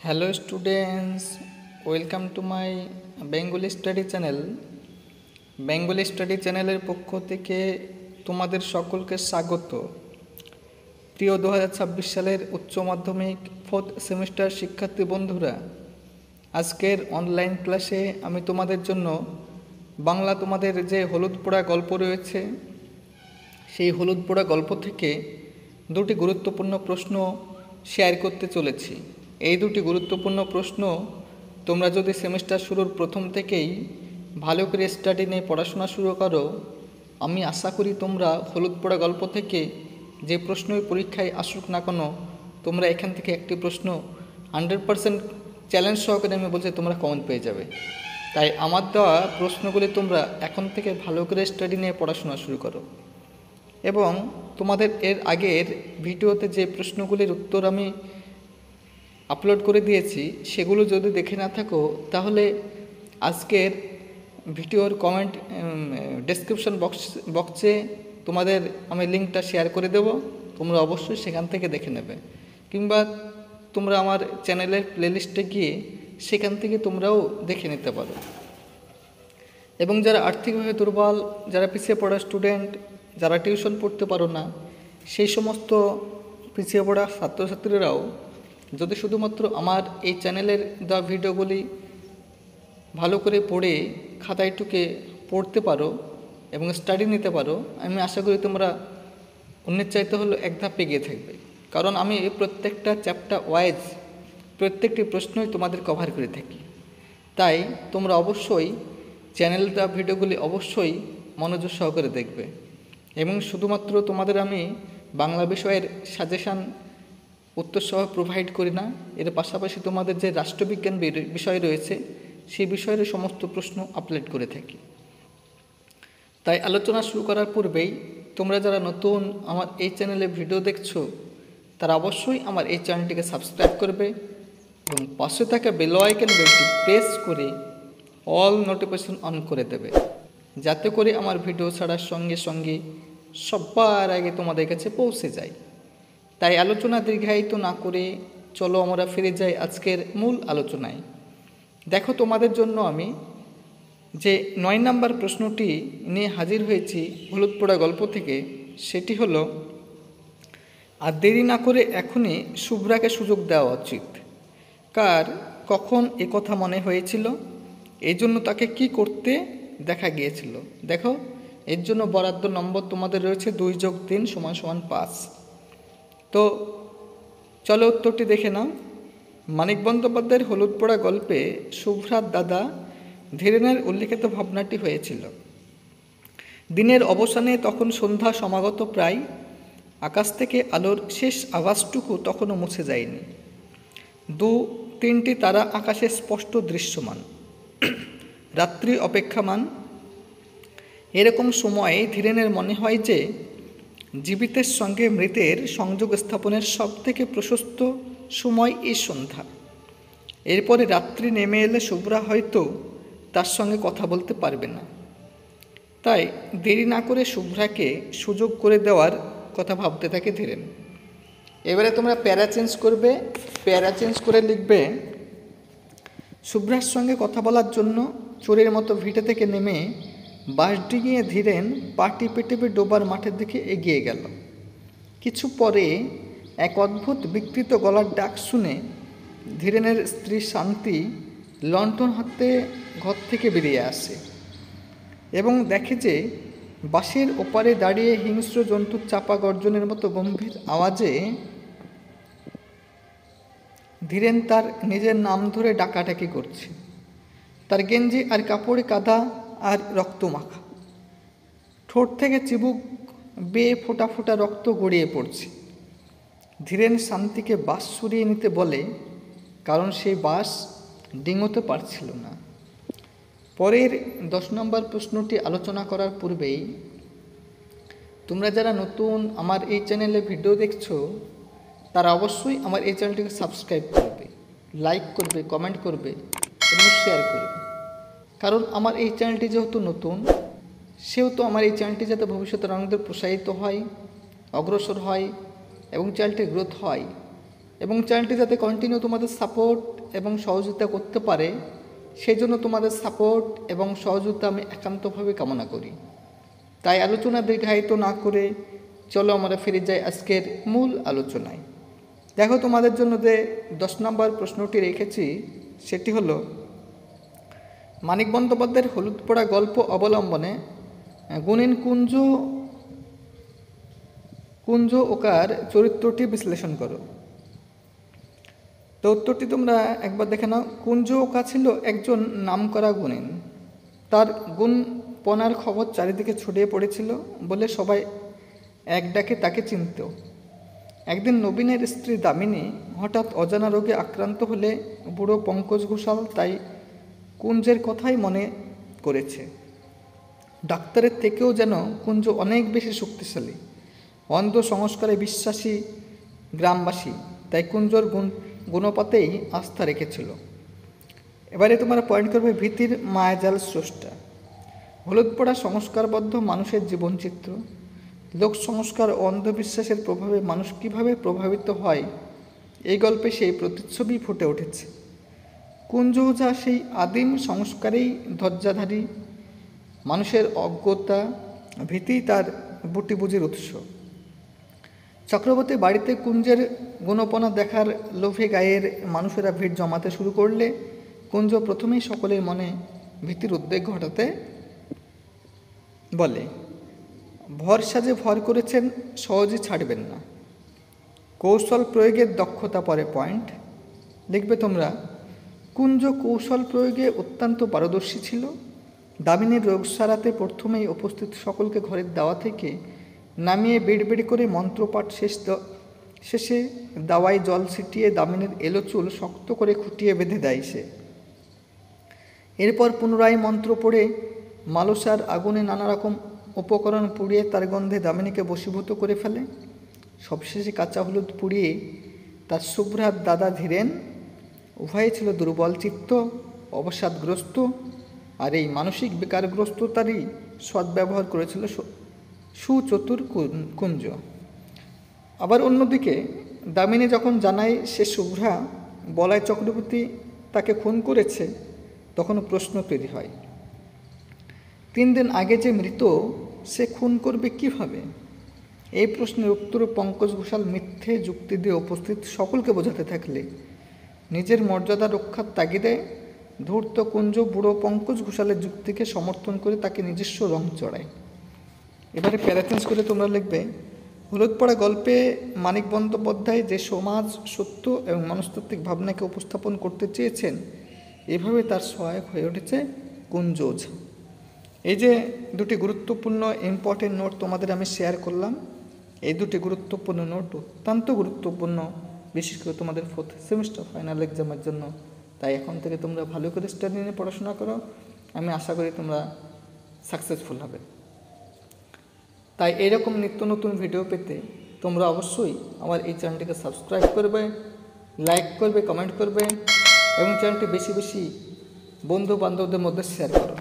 Hello students, welcome to my Bengali study channel. Bengali study চ্যানেলের পক্ষ থেকে তোমাদের সকলকে স্বাগত। প্রিয় 2026 সালের উচ্চ মাধ্যমিক 4th সেমিস্টার শিক্ষার্থী বন্ধুরা, আজকের অনলাইন ক্লাসে আমি তোমাদের জন্য বাংলা তোমাদের যে হলুদ পোড়া গল্প রয়েছে, সেই হলুদ পোড়া গল্প থেকে দুটি গুরুত্বপূর্ণ প্রশ্ন শেয়ার করতে চলেছি। এই দুটি গুরুত্বপূর্ণ প্রশ্ন তোমরা যদি সেমিস্টার শুরুর প্রথম থেকেই ভালো করে স্টাডি নিয়ে পড়াশোনা শুরু করো, আমি আশা করি তোমরা হলুদ পোড়া গল্প থেকে যে প্রশ্নই পরীক্ষায় আসুক না কেন, তোমরা এখান থেকে একটি প্রশ্ন 100% চ্যালেঞ্জ সহকারে আমি বলছি তোমরা কমন পেয়ে যাবে। তাই আমার দেওয়া প্রশ্নগুলি তোমরা এখন থেকে ভালো করে স্টাডি নিয়ে পড়াশোনা শুরু করো। এবং তোমাদের এর আগের ভিডিওতে যে প্রশ্নগুলির উত্তর আমি আপলোড করে দিয়েছি, সেগুলো যদি দেখে না থাকো তাহলে আজকের ভিডিওর কমেন্ট ডেসক্রিপশন বক্সে তোমাদের আমি লিঙ্কটা শেয়ার করে দেব, তোমরা অবশ্যই সেখান থেকে দেখে নেবে। কিংবা তোমরা আমার চ্যানেলের প্লেলিস্টে গিয়ে সেখান থেকে তোমরাও দেখে নিতে পারো। এবং যারা আর্থিকভাবে দুর্বল, যারা পিছিয়ে পড়া স্টুডেন্ট, যারা টিউশন পড়তে পারো না, সেই সমস্ত পিছিয়ে পড়া ছাত্রছাত্রীরাও যদি শুধুমাত্র আমার এই চ্যানেলের দেওয়া ভিডিওগুলি ভালো করে পড়ে খাতায় টুকে পড়তে পারো এবং স্টাডি নিতে পারো, আমি আশা করি তোমরা অন্যের চাইতে হলো এক ধাপ এগিয়ে থাকবে। কারণ আমি প্রত্যেকটা চ্যাপ্টার ওয়াইজ প্রত্যেকটি প্রশ্নই তোমাদের কভার করে থাকি। তাই তোমরা অবশ্যই চ্যানেল দেওয়া ভিডিওগুলি অবশ্যই মনোযোগ সহকারে দেখবে। এবং শুধুমাত্র তোমাদের আমি বাংলা বিষয়ের সাজেশান উত্তরসহ প্রোভাইড করি না, এর পাশাপাশি তোমাদের যে রাষ্ট্রবিজ্ঞান বিষয় রয়েছে সেই বিষয়ের সমস্ত প্রশ্ন আপলোড করে থাকি। তাই আলোচনা শুরু করার পূর্বেই তোমরা যারা নতুন আমার এই চ্যানেলে ভিডিও দেখছো, তারা অবশ্যই আমার এই চ্যানেলটিকে সাবস্ক্রাইব করবে এবং পাশে থাকা বেল আইকন বেলটি প্রেস করে অল নোটিফিকেশন অন করে দেবে, যাতে করে আমার ভিডিও ছাড়ার সঙ্গে সঙ্গে সবার আগে তোমাদের কাছে পৌঁছে যায়। তাই আলোচনা দীর্ঘায়িত না করে চলো আমরা ফিরে যাই আজকের মূল আলোচনায়। দেখো, তোমাদের জন্য আমি যে 9 নম্বর প্রশ্নটি নিয়ে হাজির হয়েছি হলুদ পোড়া গল্প থেকে, সেটি হলো, আর দেরি না করে এখনই শুভ্রাকে সুযোগ দেওয়া উচিত। কার কখন কথা মনে হয়েছিল, এই জন্য তাকে কি করতে দেখা গিয়েছিল। দেখো, এর জন্য বরাদ্দ নম্বর তোমাদের রয়েছে 2 + 3 = 5। তো চলো উত্তরটি দেখে নাও। মানিক বন্দ্যোপাধ্যায়ের হলুদ পোড়া গল্পে শুভ্রার দাদা ধীরেনের উল্লিখিত ভাবনাটি হয়েছিল। দিনের অবসানে তখন সন্ধ্যা সমাগত প্রায়, আকাশ থেকে আলোর শেষ আভাসটুকু তখনও মুছে যায়নি। 2-3টি তারা আকাশে স্পষ্ট দৃশ্যমান, রাত্রি অপেক্ষামান। এরকম সময়ে ধীরেনের মনে হয় যে জীবিতের সঙ্গে মৃতের সংযোগ স্থাপনের সবথেকে প্রশস্ত সময় এই সন্ধ্যা। এরপরে রাত্রি নেমে এলে শুভ্রা হয়তো তার সঙ্গে কথা বলতে পারবে না। তাই দেরি না করে শুভ্রাকে সুযোগ করে দেওয়ার কথা ভাবতে থাকে ধীরেন। এবারে তোমরা প্যারা চেঞ্জ করবে, প্যারা চেঞ্জ করে লিখবে, শুভ্রার সঙ্গে কথা বলার জন্য চোরের মতো ভিটে থেকে নেমে বাঁশ ডিঙিয়ে ধীরেন পা টিপে টিপে ডোবার মাঠের দিকে এগিয়ে গেল। কিছু পরে এক অদ্ভুত বিকৃত গলার ডাক শুনে ধীরেনের স্ত্রী শান্তি লণ্ঠন হাতে ঘর থেকে বেরিয়ে আসে এবং দেখে যে বাঁশের ওপারে দাঁড়িয়ে হিংস্র জন্তুর চাপা গর্জনের মতো গম্ভীর আওয়াজে ধীরেন তার নিজের নাম ধরে ডাকাডাকি করছে। তার গেঞ্জি আর কাপড়ে কাদা আর রক্ত মাখা, ঠোঁট থেকে চিবুক বেয়ে ফোঁটা ফোঁটা রক্ত গড়িয়ে পড়ছে। ধীরেন শান্তিকে বাঁশ সরিয়ে নিতে বলে, কারণ সেই বাঁশ ডিঙোতে পারছিল না। পরের 10 নম্বর প্রশ্নটি আলোচনা করার পূর্বেই তোমরা যারা নতুন আমার এই চ্যানেলে ভিডিও দেখছো, তারা অবশ্যই আমার এই চ্যানেলটিকে সাবস্ক্রাইব করবে, লাইক করবে, কমেন্ট করবে এবং শেয়ার করবে। কারণ আমার এই চ্যানেলটি যেহেতু নতুন, সেহেতু আমার এই চ্যানেলটি যাতে ভবিষ্যতে অনেকদের প্রসারিত হয়, অগ্রসর হয় এবং চ্যানেলটির গ্রোথ হয় এবং চ্যানেলটি যাতে কন্টিনিউ তোমাদের সাপোর্ট এবং সহযোগিতা করতে পারে, সেই জন্য তোমাদের সাপোর্ট এবং সহযোগিতা আমি একান্তভাবে কামনা করি। তাই আলোচনা দীর্ঘায়িত না করে চলো আমরা ফিরে যাই আজকের মূল আলোচনায়। দেখো, তোমাদের জন্য যে 10 নম্বর প্রশ্নটি রেখেছি সেটি হলো, মানিক বন্দ্যোপাধ্যায়ের হলুদ পড়া গল্প অবলম্বনে গুণিন কুঞ্জ ওকার চরিত্রটি বিশ্লেষণ করো। তো উত্তরটি তোমরা একবার দেখে নাও। কুঞ্জ ওকা ছিল একজন নামকরা গুণিন। তার গুণপনার খবর চারিদিকে ছড়িয়ে পড়েছিল বলে সবাই এক ডাকে তাকে চিনত। একদিন নবীনের স্ত্রী দামিনী হঠাৎ অজানা রোগে আক্রান্ত হলে বুড়ো পঙ্কজ ঘোষাল তাই কুঞ্জের কথাই মনে করেছে। ডাক্তারের থেকেও যেন কুঞ্জ অনেক বেশি শক্তিশালী। অন্ধ সংস্কারে বিশ্বাসী গ্রামবাসী তাই কুঞ্জর গুণপাতেই আস্থা রেখেছিল। এবারে তোমরা পয়েন্ট করবে ভীতির মায়াজাল স্রষ্টা। হলুদ পড়া সংস্কারবদ্ধ মানুষের জীবনচিত্র। লোক সংস্কার ও অন্ধবিশ্বাসের প্রভাবে মানুষ কীভাবে প্রভাবিত হয়, এই গল্পে সেই প্রতিচ্ছবি ফুটে উঠেছে। কুঞ্জ ওঝা সেই আদিম সংস্কারেই ধ্বজাধারী। মানুষের অজ্ঞতা ভীতি তার বুটিবুজির উৎস। চক্রবর্তী বাড়িতে কুঞ্জের গুণপনা দেখার লোভে গায়ের মানুষেরা ভিড় জমাতে শুরু করলে কুঞ্জ প্রথমেই সকলের মনে ভীতির উদ্বেগ ঘটাতে বলে, ভরসা যে ভর করেছেন সহজে ছাড়বেন না। কৌশল প্রয়োগের দক্ষতা পরে পয়েন্ট লিখবে তোমরা। কুঞ্জ কৌশল প্রয়োগে অত্যন্ত পারদর্শী ছিল। দামিনীর রোগ সারাতে প্রথমেই উপস্থিত সকলকে ঘরের দাওয়া থেকে নামিয়ে বেড় করে মন্ত্রপাঠ শেষে দাওয়ায় জল ছিটিয়ে দামিনীর এলো চুল শক্ত করে খুঁটিয়ে বেঁধে দেয় সে। এরপর পুনরায় মন্ত্র পড়ে মালসার আগুনে নানা রকম উপকরণ পুড়িয়ে তার গন্ধে দামিনীকে বশীভূত করে ফেলে। সবশেষে কাঁচা হলুদ পুড়িয়ে তার শুভ্রাত দাদা ধীরেন উভয়ে ছিল দুর্বল চিত্ত, অবসাদগ্রস্ত, আর এই মানসিক বিকারগ্রস্ততারই সদ্ব্যবহার করেছিল সুচতুর কুঞ্জ। আবার অন্যদিকে দামিনী যখন জানায় সে শুভ্রা বলাই চক্রবর্তী তাকে খুন করেছে, তখন প্রশ্ন তৈরি হয়, 3 দিন আগে যে মৃত সে খুন করবে কিভাবে? এই প্রশ্নের উত্তর পঙ্কজ ঘোষাল মিথ্যে যুক্তি দিয়ে উপস্থিত সকলকে বোঝাতে থাকলে নিজের মর্যাদা রক্ষার তাগিদে ধূর্ত কুঞ্জ বুড়ো পঙ্কজ ঘোষালের যুক্তিকে সমর্থন করে তাকে নিজস্ব রং চড়ায়। এবারে প্যারাচেঞ্জ করে তোমরা লিখবে, হলুদ পড়া গল্পে মানিক বন্দ্যোপাধ্যায় যে সমাজ সত্য এবং মনস্তাত্ত্বিক ভাবনাকে উপস্থাপন করতে চেয়েছেন, এভাবে তার সহায়ক হয়ে উঠেছে কুঞ্জ ওঝা। এই যে দুটি গুরুত্বপূর্ণ ইম্পর্টেন্ট নোট তোমাদের আমি শেয়ার করলাম, এই দুটি গুরুত্বপূর্ণ নোট অত্যন্ত গুরুত্বপূর্ণ, বিশেষ করে তোমাদের 4th সেমিস্টার ফাইনাল এক্সামের জন্য। তাই এখন থেকে তোমরা ভালো করে স্টাডি নিয়ে পড়াশোনা করো, আমি আশা করি তোমরা সাকসেসফুল হবে। তাই এরকম নিত্য নতুন ভিডিও পেতে তোমরা অবশ্যই আমার এই চ্যানেলটিকে সাবস্ক্রাইব করবে, লাইক করবে, কমেন্ট করবে এবং চ্যানেলটি বেশি বেশি বন্ধু বান্ধবদের মধ্যে শেয়ার করো।